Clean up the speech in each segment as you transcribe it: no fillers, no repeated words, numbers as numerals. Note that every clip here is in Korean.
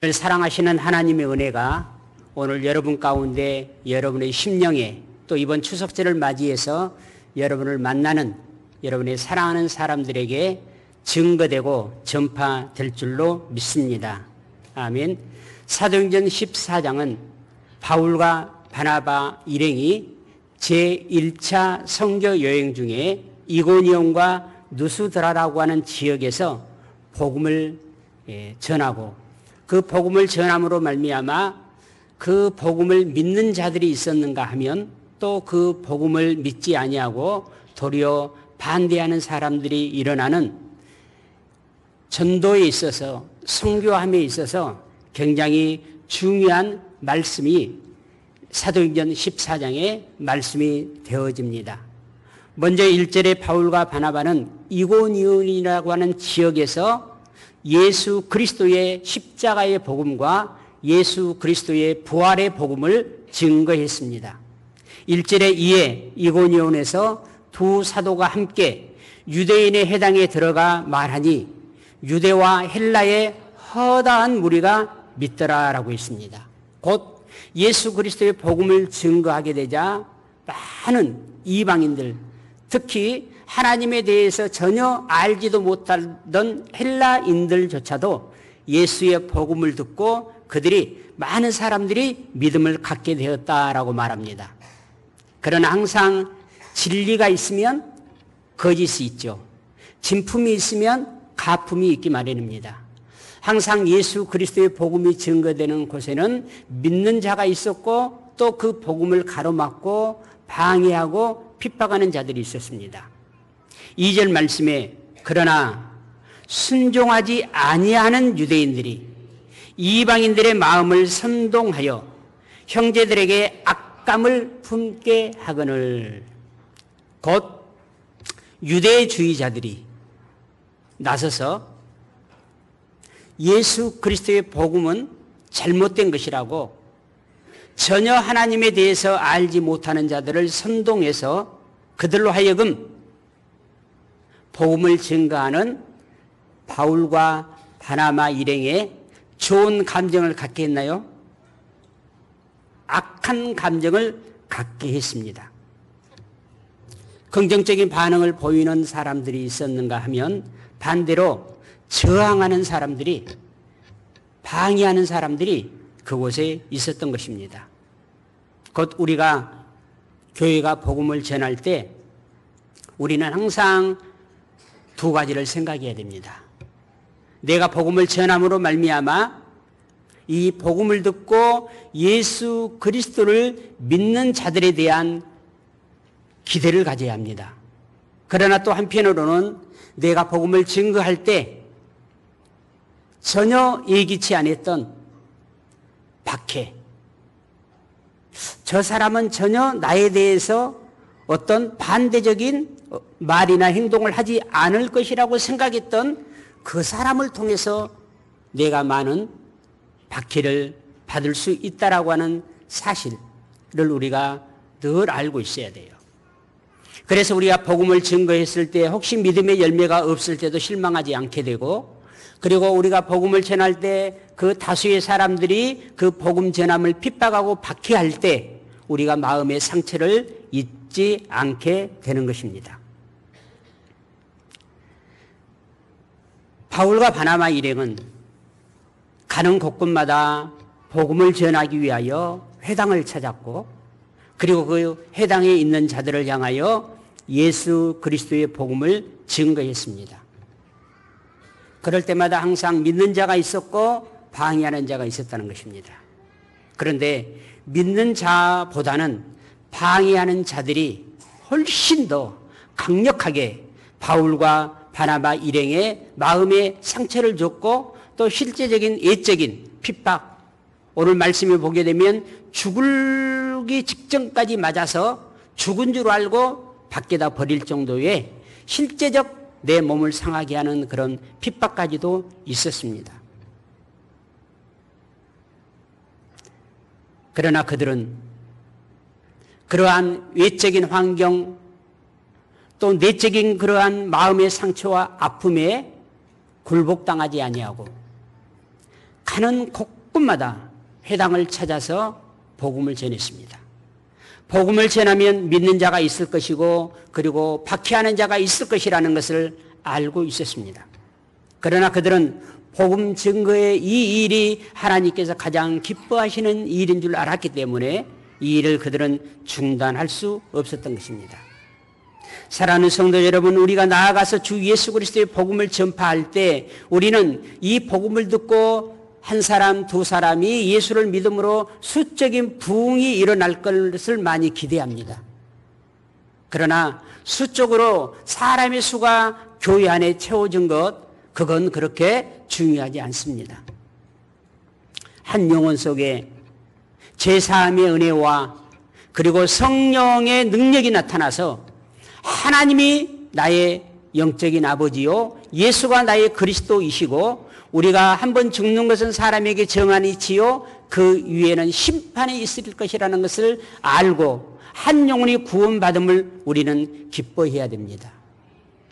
사랑하시는 하나님의 은혜가 오늘 여러분 가운데 여러분의 심령에 또 이번 추석절을 맞이해서 여러분을 만나는 여러분의 사랑하는 사람들에게 증거되고 전파될 줄로 믿습니다. 아멘. 사도행전 14장은 바울과 바나바 일행이 제1차 선교 여행 중에 이고니온과 누스드라라고 하는 지역에서 복음을 전하고 그 복음을 전함으로 말미암아 그 복음을 믿는 자들이 있었는가 하면 또 그 복음을 믿지 아니하고 도리어 반대하는 사람들이 일어나는 전도에 있어서 선교함에 있어서 굉장히 중요한 말씀이 사도행전 14장에 말씀이 되어집니다. 먼저 1절에 바울과 바나바는 이고니온이라고 하는 지역에서 예수 그리스도의 십자가의 복음과 예수 그리스도의 부활의 복음을 증거했습니다. 1절에 이에 이고니온에서 두 사도가 함께 유대인의 회당에 들어가 말하니 유대와 헬라의 허다한 무리가 믿더라라고 했습니다. 곧 예수 그리스도의 복음을 증거하게 되자 많은 이방인들, 특히 하나님에 대해서 전혀 알지도 못하던 헬라인들조차도 예수의 복음을 듣고 그들이 많은 사람들이 믿음을 갖게 되었다라고 말합니다. 그러나 항상 진리가 있으면 거짓이 있죠. 진품이 있으면 가품이 있기 마련입니다. 항상 예수 그리스도의 복음이 증거되는 곳에는 믿는 자가 있었고 또 그 복음을 가로막고 방해하고 핍박하는 자들이 있었습니다. 2절 말씀에 그러나 순종하지 아니하는 유대인들이 이방인들의 마음을 선동하여 형제들에게 악감을 품게 하거늘 곧 유대주의자들이 나서서 예수 그리스도의 복음은 잘못된 것이라고 전혀 하나님에 대해서 알지 못하는 자들을 선동해서 그들로 하여금 복음을 증거하는 바울과 바나바 일행에 좋은 감정을 갖게 했나요? 악한 감정을 갖게 했습니다. 긍정적인 반응을 보이는 사람들이 있었는가 하면 반대로 저항하는 사람들이, 방해하는 사람들이 그곳에 있었던 것입니다. 곧 우리가 교회가 복음을 전할 때 우리는 항상 두 가지를 생각해야 됩니다. 내가 복음을 전함으로 말미암아 이 복음을 듣고 예수 그리스도를 믿는 자들에 대한 기대를 가져야 합니다. 그러나 또 한편으로는 내가 복음을 증거할 때 전혀 예기치 않았던 박해, 저 사람은 전혀 나에 대해서 어떤 반대적인 말이나 행동을 하지 않을 것이라고 생각했던 그 사람을 통해서 내가 많은 박해를 받을 수 있다라고 하는 사실을 우리가 늘 알고 있어야 돼요. 그래서 우리가 복음을 증거했을 때 혹시 믿음의 열매가 없을 때도 실망하지 않게 되고, 그리고 우리가 복음을 전할 때 그 다수의 사람들이 그 복음 전함을 핍박하고 박해할 때 우리가 마음의 상처를 잊지 않게 되는 것입니다. 바울과 바나바 일행은 가는 곳곳마다 복음을 전하기 위하여 회당을 찾았고, 그리고 그 회당에 있는 자들을 향하여 예수 그리스도의 복음을 증거했습니다. 그럴 때마다 항상 믿는 자가 있었고 방해하는 자가 있었다는 것입니다. 그런데 믿는 자보다는 방해하는 자들이 훨씬 더 강력하게 바울과 바나바 일행의 마음에 상처를 줬고 또 실제적인 예적인 핍박, 오늘 말씀을 보게 되면 죽기 직전까지 맞아서 죽은 줄 알고 밖에다 버릴 정도의 실제적 내 몸을 상하게 하는 그런 핍박까지도 있었습니다. 그러나 그들은 그러한 외적인 환경 또 내적인 그러한 마음의 상처와 아픔에 굴복당하지 아니하고 가는 곳곳마다 회당을 찾아서 복음을 전했습니다. 복음을 전하면 믿는 자가 있을 것이고 그리고 박해하는 자가 있을 것이라는 것을 알고 있었습니다. 그러나 그들은 복음 증거의 이 일이 하나님께서 가장 기뻐하시는 일인 줄 알았기 때문에 이 일을 그들은 중단할 수 없었던 것입니다. 사랑하는 성도 여러분, 우리가 나아가서 주 예수 그리스도의 복음을 전파할 때 우리는 이 복음을 듣고 한 사람, 두 사람이 예수를 믿음으로 수적인 부흥이 일어날 것을 많이 기대합니다. 그러나 수적으로 사람의 수가 교회 안에 채워진 것, 그건 그렇게 중요하지 않습니다. 한 영혼 속에 제3의 은혜와 그리고 성령의 능력이 나타나서 하나님이 나의 영적인 아버지요, 예수가 나의 그리스도이시고 우리가 한번 죽는 것은 사람에게 정한이지요 그 위에는 심판이 있을 것이라는 것을 알고 한 영혼이 구원받음을 우리는 기뻐해야 됩니다.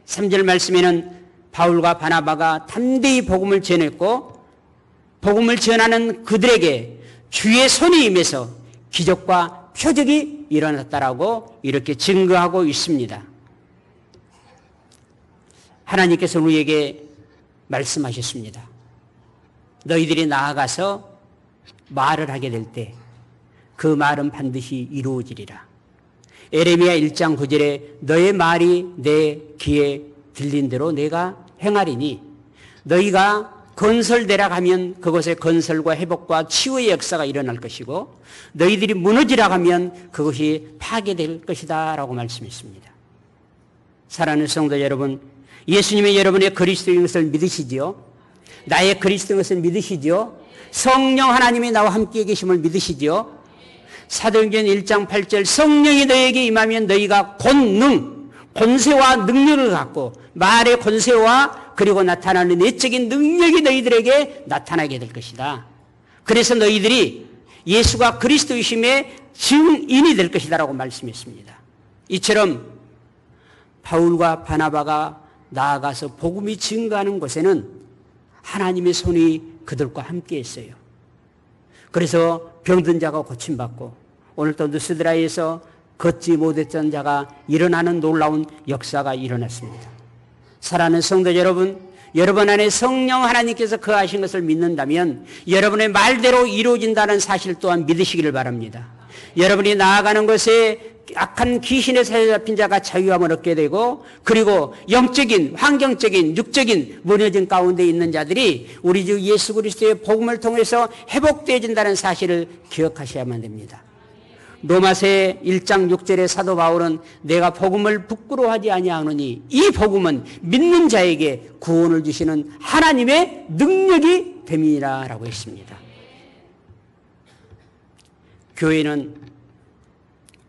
3절 말씀에는 바울과 바나바가 담대히 복음을 전했고 복음을 전하는 그들에게 주의 손이 임해서 기적과 표적이 일어났다라고 이렇게 증거하고 있습니다. 하나님께서 우리에게 말씀하셨습니다. 너희들이 나아가서 말을 하게 될 때 그 말은 반드시 이루어지리라. 에레미야 1장 9절에 너의 말이 내 귀에 들린 대로 내가 행하리니 너희가 건설되라 하면 그곳에 건설과 회복과 치유의 역사가 일어날 것이고 너희들이 무너지라 하면 그것이 파괴될 것이다 라고 말씀했습니다. 사랑하는 성도 여러분, 예수님이 여러분의 그리스도인 것을 믿으시지요? 나의 그리스도인 것을 믿으시지요? 성령 하나님이 나와 함께 계심을 믿으시지요? 사도행전 1장 8절 성령이 너에게 임하면 너희가 권능, 권세와 능력을 갖고 말의 권세와 그리고 나타나는 내적인 능력이 너희들에게 나타나게 될 것이다. 그래서 너희들이 예수가 그리스도이심의 증인이 될 것이다 라고 말씀했습니다. 이처럼 바울과 바나바가 나아가서 복음이 증거하는 곳에는 하나님의 손이 그들과 함께 했어요. 그래서 병든 자가 고침받고 오늘 또 느스드라에서 걷지 못했던 자가 일어나는 놀라운 역사가 일어났습니다. 사랑하는 성도 여러분, 여러분 안에 성령 하나님께서 거하신 것을 믿는다면 여러분의 말대로 이루어진다는 사실 또한 믿으시기를 바랍니다. 여러분이 나아가는 것에 악한 귀신에 사로잡힌 자가 자유함을 얻게 되고 그리고 영적인, 환경적인, 육적인 무너진 가운데 있는 자들이 우리 주 예수 그리스도의 복음을 통해서 회복되어진다는 사실을 기억하셔야만 됩니다. 로마서 1장 6절의 사도 바울은 내가 복음을 부끄러워하지 아니하노니 이 복음은 믿는 자에게 구원을 주시는 하나님의 능력이 됨이라 라고 했습니다. 교회는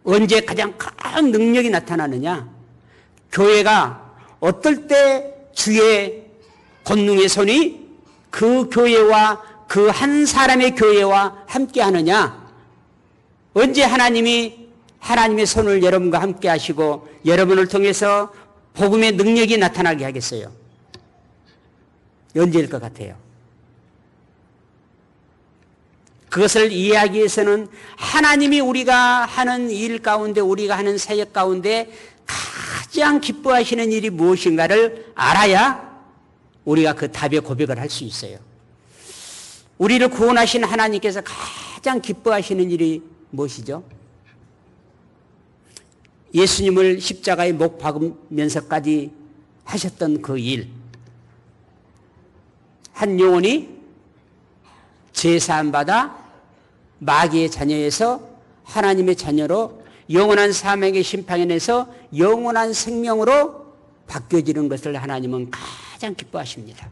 언제 가장 큰 능력이 나타나느냐? 교회가 어떨 때 주의 권능의 손이 그 교회와 그 한 사람의 교회와 함께 하느냐? 언제 하나님이 하나님의 손을 여러분과 함께 하시고 여러분을 통해서 복음의 능력이 나타나게 하겠어요? 언제일 것 같아요? 그것을 이해하기 위해서는 하나님이 우리가 하는 일 가운데 우리가 하는 사역 가운데 가장 기뻐하시는 일이 무엇인가를 알아야 우리가 그 답의 고백을 할 수 있어요. 우리를 구원하신 하나님께서 가장 기뻐하시는 일이 무엇이죠? 예수님을 십자가에 못 박으면서까지 하셨던 그 일. 한 영혼이 제사함받아 마귀의 자녀에서 하나님의 자녀로 영원한 사망의 심판에서 영원한 생명으로 바뀌어지는 것을 하나님은 가장 기뻐하십니다.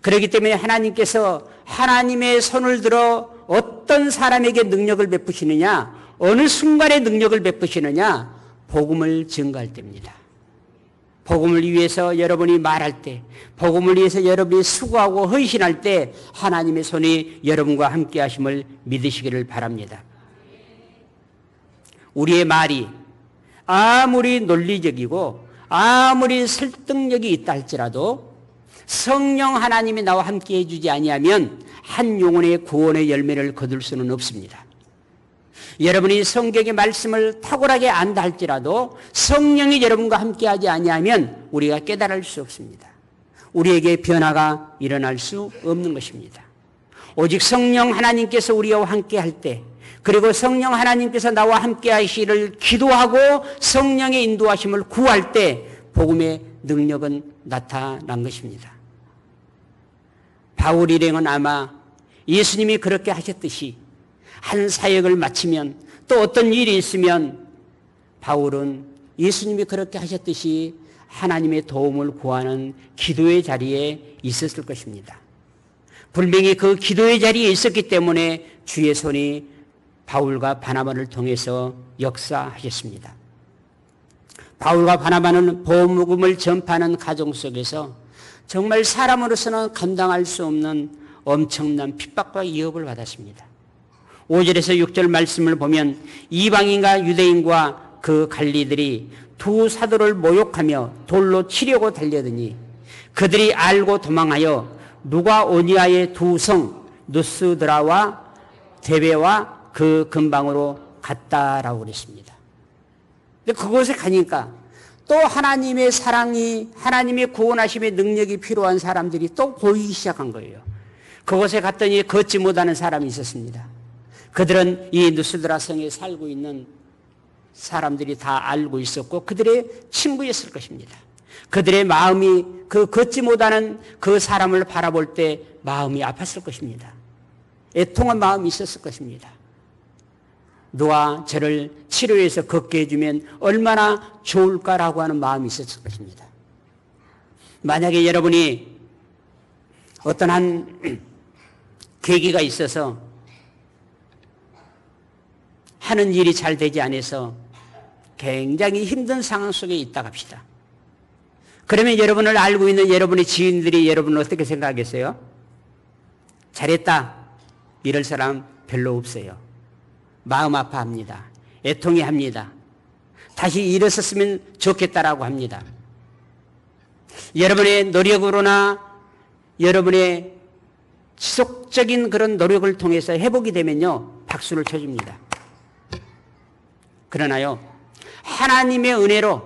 그렇기 때문에 하나님께서 하나님의 손을 들어 어떤 사람에게 능력을 베푸시느냐, 어느 순간에 능력을 베푸시느냐, 복음을 증거할 때입니다. 복음을 위해서 여러분이 말할 때, 복음을 위해서 여러분이 수고하고 헌신할 때 하나님의 손이 여러분과 함께 하심을 믿으시기를 바랍니다. 우리의 말이 아무리 논리적이고 아무리 설득력이 있다 할지라도 성령 하나님이 나와 함께 해주지 아니하면 한 영혼의 구원의 열매를 거둘 수는 없습니다. 여러분이 성경의 말씀을 탁월하게 안다 할지라도 성령이 여러분과 함께하지 아니하면 우리가 깨달을 수 없습니다. 우리에게 변화가 일어날 수 없는 것입니다. 오직 성령 하나님께서 우리와 함께할 때, 그리고 성령 하나님께서 나와 함께하시기를 기도하고 성령의 인도하심을 구할 때 복음의 능력은 나타난 것입니다. 바울 일행은 아마 예수님이 그렇게 하셨듯이 한 사역을 마치면, 또 어떤 일이 있으면 바울은 예수님이 그렇게 하셨듯이 하나님의 도움을 구하는 기도의 자리에 있었을 것입니다. 분명히 그 기도의 자리에 있었기 때문에 주의 손이 바울과 바나바를 통해서 역사하셨습니다. 바울과 바나바는 복음을 전파하는 가정 속에서 정말 사람으로서는 감당할 수 없는 엄청난 핍박과 위협을 받았습니다. 5절에서 6절 말씀을 보면 이방인과 유대인과 그 관리들이 두 사도를 모욕하며 돌로 치려고 달려드니 그들이 알고 도망하여 누가 오니아의 두 성 누스드라와 데베와 그 근방으로 갔다라고 그랬습니다. 근데 그곳에 가니까 또 하나님의 사랑이, 하나님의 구원하심의 능력이 필요한 사람들이 또 보이기 시작한 거예요. 그곳에 갔더니 걷지 못하는 사람이 있었습니다. 그들은 이 누스드라 성에 살고 있는 사람들이 다 알고 있었고 그들의 친구였을 것입니다. 그들의 마음이 그 걷지 못하는 그 사람을 바라볼 때 마음이 아팠을 것입니다. 애통한 마음이 있었을 것입니다. 너와 저를 치료해서 걷게 해주면 얼마나 좋을까라고 하는 마음이 있었을 것입니다. 만약에 여러분이 어떤 한 계기가 있어서 하는 일이 잘 되지 않아서 굉장히 힘든 상황 속에 있다 합시다. 그러면 여러분을 알고 있는 여러분의 지인들이 여러분을 어떻게 생각하겠어요? 잘했다, 이럴 사람 별로 없어요. 마음 아파합니다. 애통해 합니다. 다시 일어섰으면 좋겠다라고 합니다. 여러분의 노력으로나 여러분의 지속적인 그런 노력을 통해서 회복이 되면요, 박수를 쳐줍니다. 그러나요, 하나님의 은혜로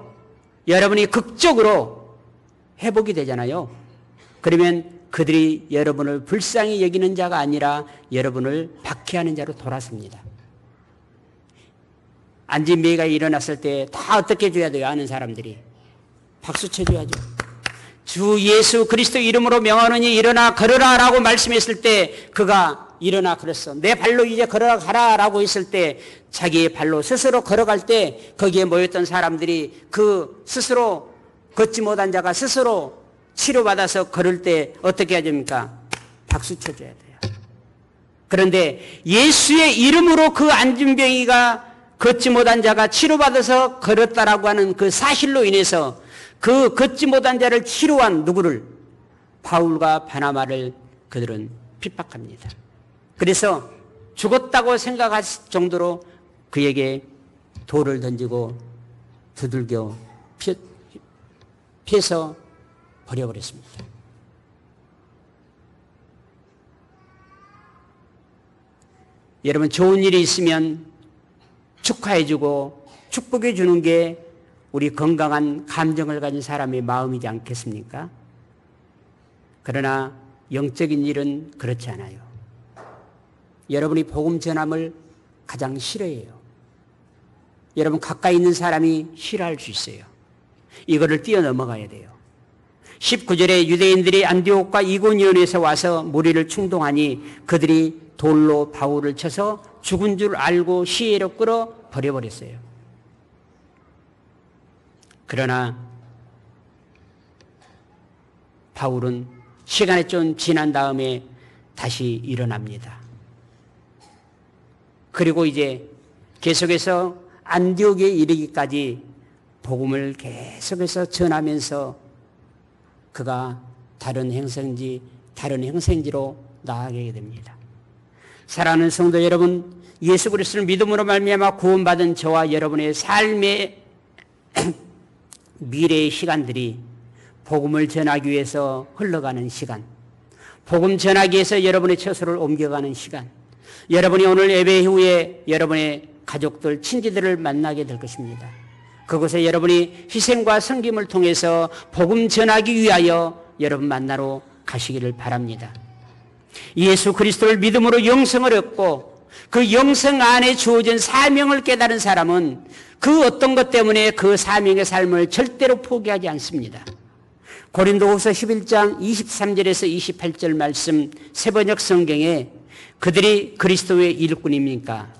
여러분이 극적으로 회복이 되잖아요. 그러면 그들이 여러분을 불쌍히 여기는 자가 아니라 여러분을 박해하는 자로 돌아섭니다. 안진뱅이가 일어났을 때 다 어떻게 해줘야 돼요? 아는 사람들이 박수 쳐줘야죠. 주 예수 그리스도 이름으로 명하노니 일어나 걸어라 라고 말씀했을 때 그가 일어나 걸었어. 내 발로 이제 걸어가라 라고 했을 때 자기의 발로 스스로 걸어갈 때 거기에 모였던 사람들이 그 스스로 걷지 못한 자가 스스로 치료받아서 걸을 때 어떻게 해야 됩니까? 박수 쳐줘야 돼요. 그런데 예수의 이름으로 그 안진뱅이가 걷지 못한 자가 치료받아서 걸었다라고 하는 그 사실로 인해서 그 걷지 못한 자를 치료한 누구를? 바울과 바나바를 그들은 핍박합니다. 그래서 죽었다고 생각할 정도로 그에게 돌을 던지고 두들겨 패서 버려버렸습니다. 여러분, 좋은 일이 있으면 축하해주고 축복해주는 게 우리 건강한 감정을 가진 사람의 마음이지 않겠습니까? 그러나 영적인 일은 그렇지 않아요. 여러분이 복음 전함을 가장 싫어해요. 여러분, 가까이 있는 사람이 싫어할 수 있어요. 이거를 뛰어넘어가야 돼요. 19절에 유대인들이 안디옥과 이고니온에서 와서 무리를 충동하니 그들이 돌로 바울을 쳐서 죽은 줄 알고 시해로 끌어 버려버렸어요. 그러나 바울은 시간이 좀 지난 다음에 다시 일어납니다. 그리고 이제 계속해서 안디옥에 이르기까지 복음을 계속해서 전하면서 그가 다른 행성지로 나아가게 됩니다. 사랑하는 성도 여러분, 예수 그리스도를 믿음으로 말미암아 구원받은 저와 여러분의 삶의 미래의 시간들이 복음을 전하기 위해서 흘러가는 시간, 복음 전하기 위해서 여러분의 처소를 옮겨가는 시간, 여러분이 오늘 예배 후에 여러분의 가족들, 친지들을 만나게 될 것입니다. 그곳에 여러분이 희생과 섬김을 통해서 복음 전하기 위하여 여러분 만나러 가시기를 바랍니다. 예수 그리스도를 믿음으로 영생을 얻고 그 영생 안에 주어진 사명을 깨달은 사람은 그 어떤 것 때문에 그 사명의 삶을 절대로 포기하지 않습니다. 고린도후서 11장 23절에서 28절 말씀 새번역 성경에 그들이 그리스도의 일꾼입니까?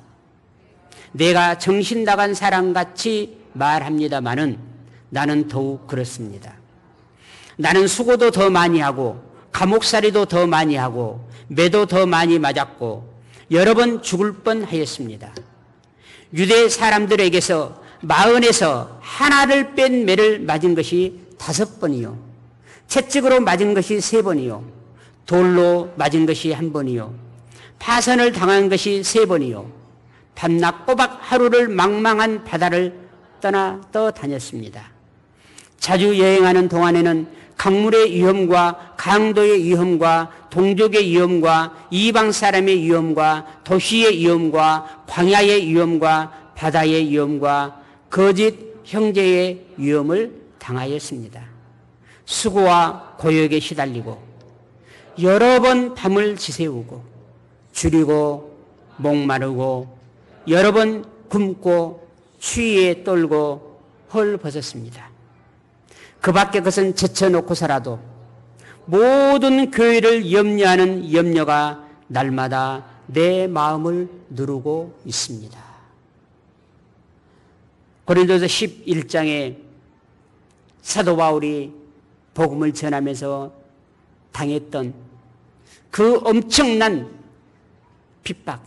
내가 정신 나간 사람같이 말합니다마는 나는 더욱 그렇습니다. 나는 수고도 더 많이 하고 감옥살이도 더 많이 하고 매도 더 많이 맞았고 여러 번 죽을 뻔하였습니다. 유대 사람들에게서 마흔에서 하나를 뺀 매를 맞은 것이 5번이요, 채찍으로 맞은 것이 3번이요, 돌로 맞은 것이 1번이요, 파선을 당한 것이 3번이요, 밤낮 꼬박 하루를 망망한 바다를 떠다녔습니다. 자주 여행하는 동안에는 강물의 위험과 강도의 위험과 동족의 위험과 이방 사람의 위험과 도시의 위험과 광야의 위험과 바다의 위험과 거짓 형제의 위험을 당하였습니다. 수고와 고역에 시달리고 여러 번 밤을 지새우고 줄이고 목마르고 여러 번 굶고 추위에 떨고 헐벗었습니다. 그 밖에 그것은 제쳐놓고서라도 모든 교회를 염려하는 염려가 날마다 내 마음을 누르고 있습니다. 고린도서 11장에 사도 바울이 복음을 전하면서 당했던 그 엄청난 핍박,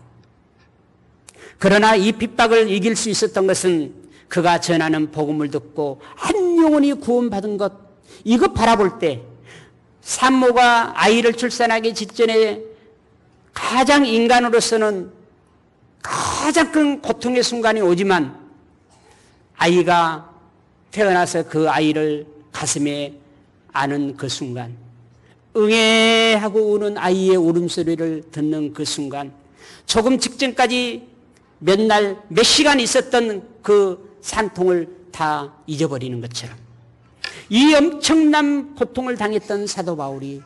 그러나 이 핍박을 이길 수 있었던 것은 그가 전하는 복음을 듣고 한 영혼이 구원받은 것, 이거 바라볼 때 산모가 아이를 출산하기 직전에 가장 인간으로서는 가장 큰 고통의 순간이 오지만 아이가 태어나서 그 아이를 가슴에 안은 그 순간, 응애 하고 우는 아이의 울음소리를 듣는 그 순간, 조금 직전까지 몇 날, 몇 시간 있었던 그 산통을 다 잊어버리는 것처럼 이 엄청난 고통을 당했던 사도 바울이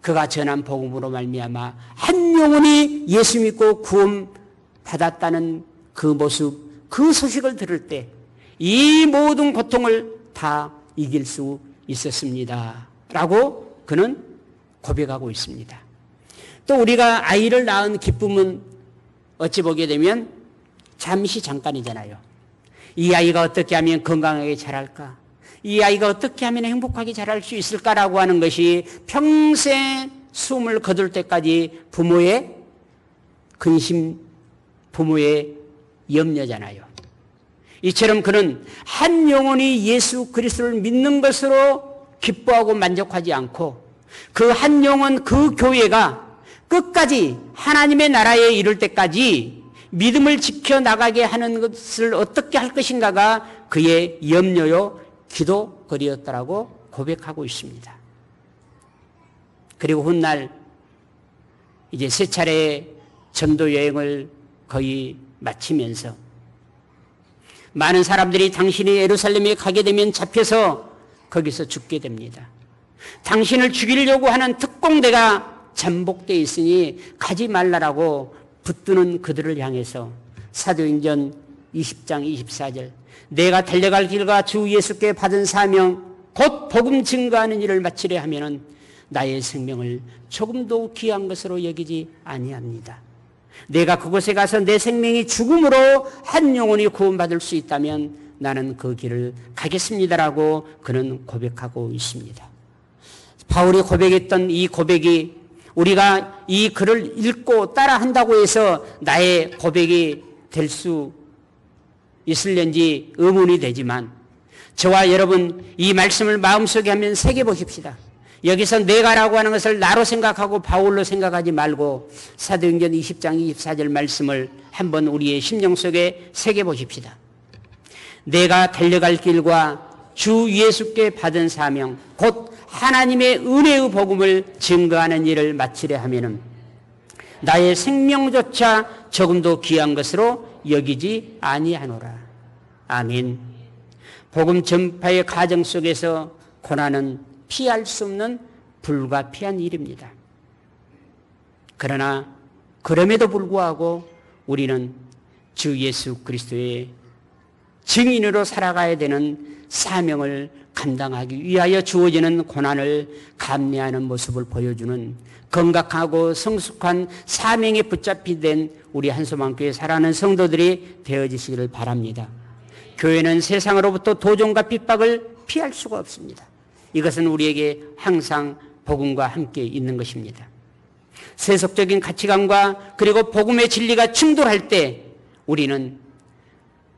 그가 전한 복음으로 말미암아 한 영혼이 예수 믿고 구원 받았다는 그 모습, 그 소식을 들을 때 이 모든 고통을 다 이길 수 있었습니다 라고 그는 고백하고 있습니다. 또 우리가 아이를 낳은 기쁨은 어찌 보게 되면 잠시 잠깐이잖아요. 이 아이가 어떻게 하면 건강하게 자랄까? 이 아이가 어떻게 하면 행복하게 자랄 수 있을까라고 하는 것이 평생 숨을 거둘 때까지 부모의 근심, 부모의 염려잖아요. 이처럼 그는 한 영혼이 예수 그리스도를 믿는 것으로 기뻐하고 만족하지 않고 그 한 영혼, 그 교회가 끝까지 하나님의 나라에 이를 때까지 믿음을 지켜나가게 하는 것을 어떻게 할 것인가가 그의 염려요 기도거리였다라고 고백하고 있습니다. 그리고 훗날 이제 3차례 전도 여행을 거의 마치면서 많은 사람들이 당신이 예루살렘에 가게 되면 잡혀서 거기서 죽게 됩니다. 당신을 죽이려고 하는 특공대가 잠복되어 있으니 가지 말라라고 붙드는 그들을 향해서 사도행전 20장 24절, 내가 달려갈 길과 주 예수께 받은 사명 곧 복음 증거하는 일을 마치려 하면은 나의 생명을 조금도 귀한 것으로 여기지 아니합니다. 내가 그곳에 가서 내 생명이 죽음으로 한 영혼이 구원받을 수 있다면 나는 그 길을 가겠습니다라고 그는 고백하고 있습니다. 바울이 고백했던 이 고백이 우리가 이 글을 읽고 따라한다고 해서 나의 고백이 될 수 있을는지 의문이 되지만 저와 여러분 이 말씀을 마음속에 한번 새겨보십시다. 여기서 내가라고 하는 것을 나로 생각하고 바울로 생각하지 말고 사도행전 20장 24절 말씀을 한번 우리의 심령 속에 새겨보십시다. 내가 달려갈 길과 주 예수께 받은 사명, 곧 하나님의 은혜의 복음을 증거하는 일을 마치려 하면은 나의 생명조차 조금도 귀한 것으로 여기지 아니하노라. 아멘. 복음 전파의 과정 속에서 고난은 피할 수 없는 불가피한 일입니다. 그러나 그럼에도 불구하고 우리는 주 예수 그리스도의 증인으로 살아가야 되는 사명을 감당하기 위하여 주어지는 고난을 감내하는 모습을 보여주는 건강하고 성숙한 사명에 붙잡히 된 우리 한소망교회 사랑하는 성도들이 되어지시기를 바랍니다. 교회는 세상으로부터 도전과 핍박을 피할 수가 없습니다. 이것은 우리에게 항상 복음과 함께 있는 것입니다. 세속적인 가치관과 그리고 복음의 진리가 충돌할 때 우리는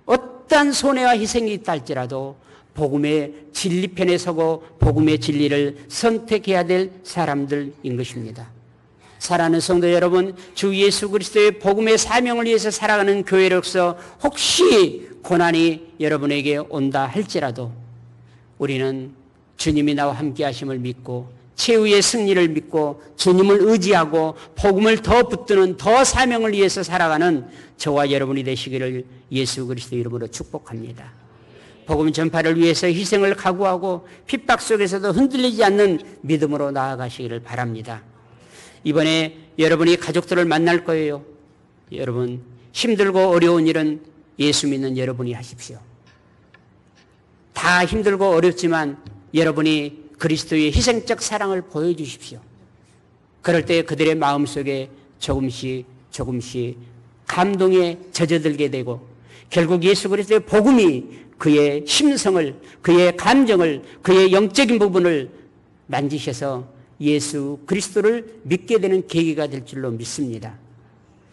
어떠한 손해와 희생이 있다 할지라도 복음의 진리편에 서고 복음의 진리를 선택해야 될 사람들인 것입니다. 사랑하는 성도 여러분, 주 예수 그리스도의 복음의 사명을 위해서 살아가는 교회로서 혹시 고난이 여러분에게 온다 할지라도 우리는 주님이 나와 함께 하심을 믿고 최후의 승리를 믿고 주님을 의지하고 복음을 더 붙드는 더 사명을 위해서 살아가는 저와 여러분이 되시기를 예수 그리스도 이름으로 축복합니다. 복음 전파를 위해서 희생을 각오하고 핍박 속에서도 흔들리지 않는 믿음으로 나아가시기를 바랍니다. 이번에 여러분이 가족들을 만날 거예요. 여러분, 힘들고 어려운 일은 예수 믿는 여러분이 하십시오. 다 힘들고 어렵지만 여러분이 그리스도의 희생적 사랑을 보여주십시오. 그럴 때 그들의 마음속에 조금씩 감동에 젖어들게 되고 결국 예수 그리스도의 복음이 그의 심성을, 그의 감정을, 그의 영적인 부분을 만지셔서 예수 그리스도를 믿게 되는 계기가 될 줄로 믿습니다.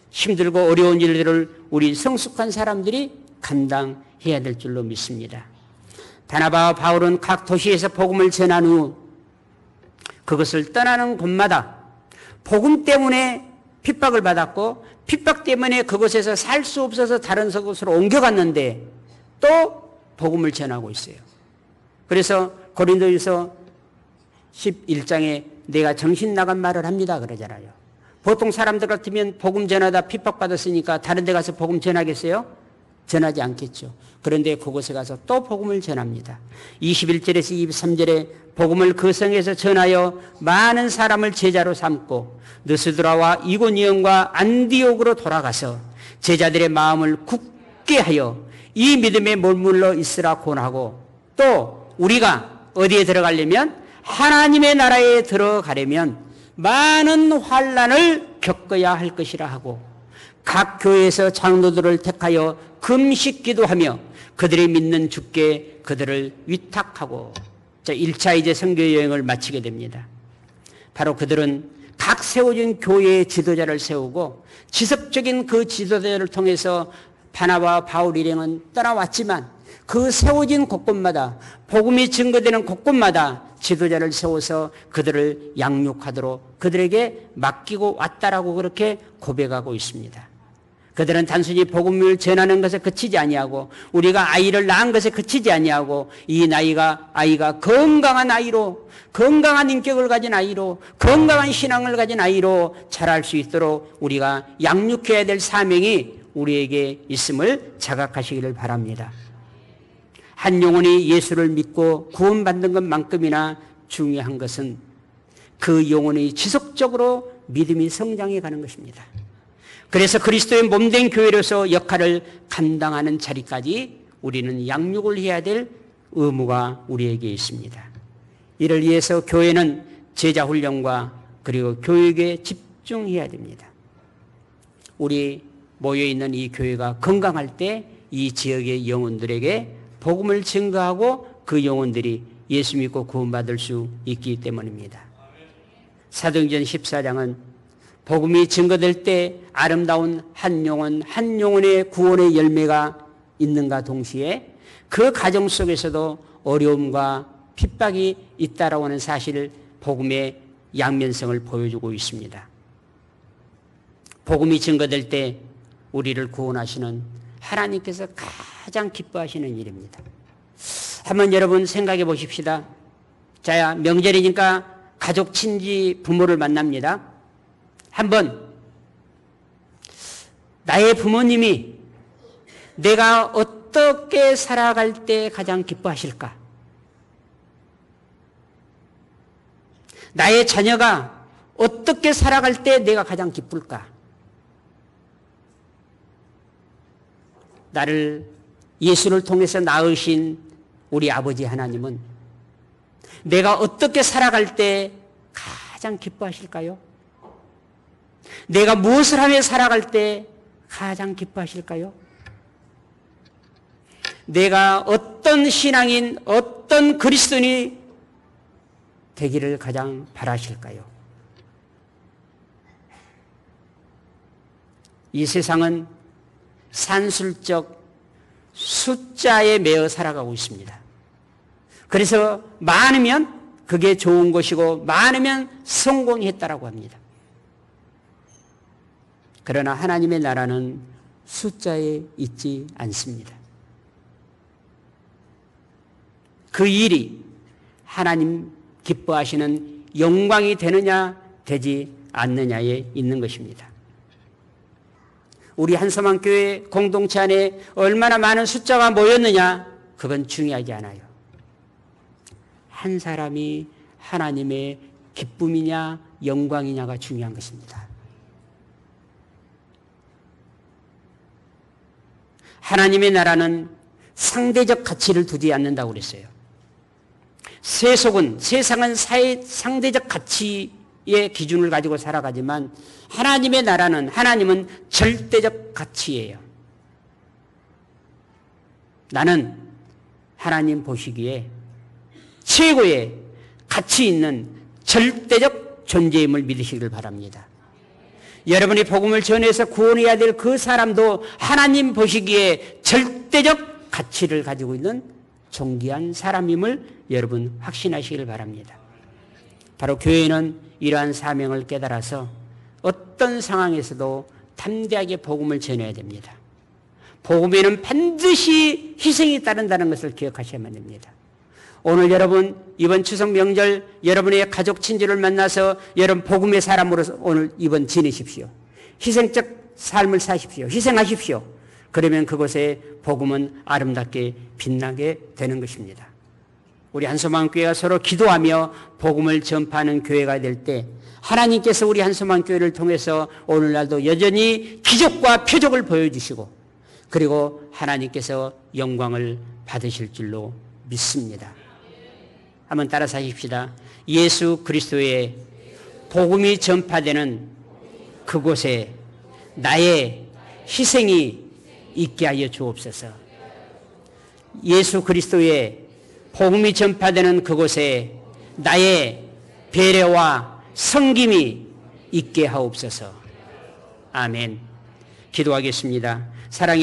힘들고 어려운 일들을 우리 성숙한 사람들이 감당해야 될 줄로 믿습니다. 바나바와 바울은 각 도시에서 복음을 전한 후 그것을 떠나는 곳마다 복음 때문에 핍박을 받았고 핍박 때문에 그곳에서 살 수 없어서 다른 곳으로 옮겨갔는데 또 복음을 전하고 있어요. 그래서 고린도후서 11장에 내가 정신 나간 말을 합니다 그러잖아요. 보통 사람들 같으면 복음 전하다 핍박받았으니까 다른 데 가서 복음 전하겠어요? 전하지 않겠죠. 그런데 그곳에 가서 또 복음을 전합니다. 21절에서 23절에 복음을 그 성에서 전하여 많은 사람을 제자로 삼고 느스드라와 이고니온과 안디옥으로 돌아가서 제자들의 마음을 굳게 하여 이 믿음에 머물러 있으라 권하고 또 우리가 어디에 들어가려면 하나님의 나라에 들어가려면 많은 환난을 겪어야 할 것이라 하고 각 교회에서 장로들을 택하여 금식 기도하며 그들이 믿는 주께 그들을 위탁하고 1차 이제 선교 여행을 마치게 됩니다. 바로 그들은 각 세워진 교회의 지도자를 세우고 지속적인 그 지도자를 통해서 바나바와 바울 일행은 떠나왔지만 그 세워진 곳곳마다 복음이 증거되는 곳곳마다 지도자를 세워서 그들을 양육하도록 그들에게 맡기고 왔다라고 그렇게 고백하고 있습니다. 그들은 단순히 복음을 전하는 것에 그치지 아니하고 우리가 아이를 낳은 것에 그치지 아니하고 이 아이가 건강한 아이로 건강한 인격을 가진 아이로 건강한 신앙을 가진 아이로 자랄 수 있도록 우리가 양육해야 될 사명이 우리에게 있음을 자각하시기를 바랍니다. 한 영혼이 예수를 믿고 구원받는 것만큼이나 중요한 것은 그 영혼이 지속적으로 믿음이 성장해 가는 것입니다. 그래서 그리스도의 몸된 교회로서 역할을 감당하는 자리까지 우리는 양육을 해야 될 의무가 우리에게 있습니다. 이를 위해서 교회는 제자 훈련과 그리고 교육에 집중해야 됩니다. 우리 모여있는 이 교회가 건강할 때 이 지역의 영혼들에게 복음을 증거하고 그 영혼들이 예수 믿고 구원받을 수 있기 때문입니다. 사도행전 14장은 복음이 증거될 때 아름다운 한 영혼의 구원의 열매가 있는가 동시에 그 가정 속에서도 어려움과 핍박이 있다라고 하는 사실을 복음의 양면성을 보여주고 있습니다. 복음이 증거될 때 우리를 구원하시는 하나님께서 가장 기뻐하시는 일입니다. 한번 여러분 생각해 보십시다. 자, 명절이니까 가족, 친지, 부모를 만납니다. 한번 나의 부모님이 내가 어떻게 살아갈 때 가장 기뻐하실까? 나의 자녀가 어떻게 살아갈 때 내가 가장 기쁠까? 나를 예수를 통해서 낳으신 우리 아버지 하나님은 내가 어떻게 살아갈 때 가장 기뻐하실까요? 내가 무엇을 하며 살아갈 때 가장 기뻐하실까요? 내가 어떤 신앙인, 어떤 그리스도인이 되기를 가장 바라실까요? 이 세상은 산술적 숫자에 매여 살아가고 있습니다. 그래서 많으면 그게 좋은 것이고 많으면 성공했다라고 합니다. 그러나 하나님의 나라는 숫자에 있지 않습니다. 그 일이 하나님 기뻐하시는 영광이 되느냐 되지 않느냐에 있는 것입니다. 우리 한서만교회 공동체 안에 얼마나 많은 숫자가 모였느냐 그건 중요하지 않아요. 한 사람이 하나님의 기쁨이냐 영광이냐가 중요한 것입니다. 하나님의 나라는 상대적 가치를 두지 않는다고 그랬어요. 세상은 상대적 가치의 기준을 가지고 살아가지만 하나님의 나라는 하나님은 절대적 가치예요. 나는 하나님 보시기에 최고의 가치 있는 절대적 존재임을 믿으시길 바랍니다. 여러분이 복음을 전해서 구원해야 될 그 사람도 하나님 보시기에 절대적 가치를 가지고 있는 존귀한 사람임을 여러분 확신하시길 바랍니다. 바로 교회는 이러한 사명을 깨달아서 어떤 상황에서도 담대하게 복음을 전해야 됩니다. 복음에는 반드시 희생이 따른다는 것을 기억하셔야만 됩니다. 오늘 여러분 이번 추석 명절 여러분의 가족 친지를 만나서 여러분 복음의 사람으로서 오늘 이번 지내십시오. 희생적 삶을 사십시오. 희생하십시오. 그러면 그곳에 복음은 아름답게 빛나게 되는 것입니다. 우리 한소망교회가 서로 기도하며 복음을 전파하는 교회가 될 때 하나님께서 우리 한소망교회를 통해서 오늘날도 여전히 기적과 표적을 보여주시고 그리고 하나님께서 영광을 받으실 줄로 믿습니다. 한번 따라서 하십시다. 예수 그리스도의 복음이 전파되는 그곳에 나의 희생이 있게 하여 주옵소서. 예수 그리스도의 복음이 전파되는 그곳에 나의 배려와 섬김이 있게 하옵소서. 아멘. 기도하겠습니다. 사랑의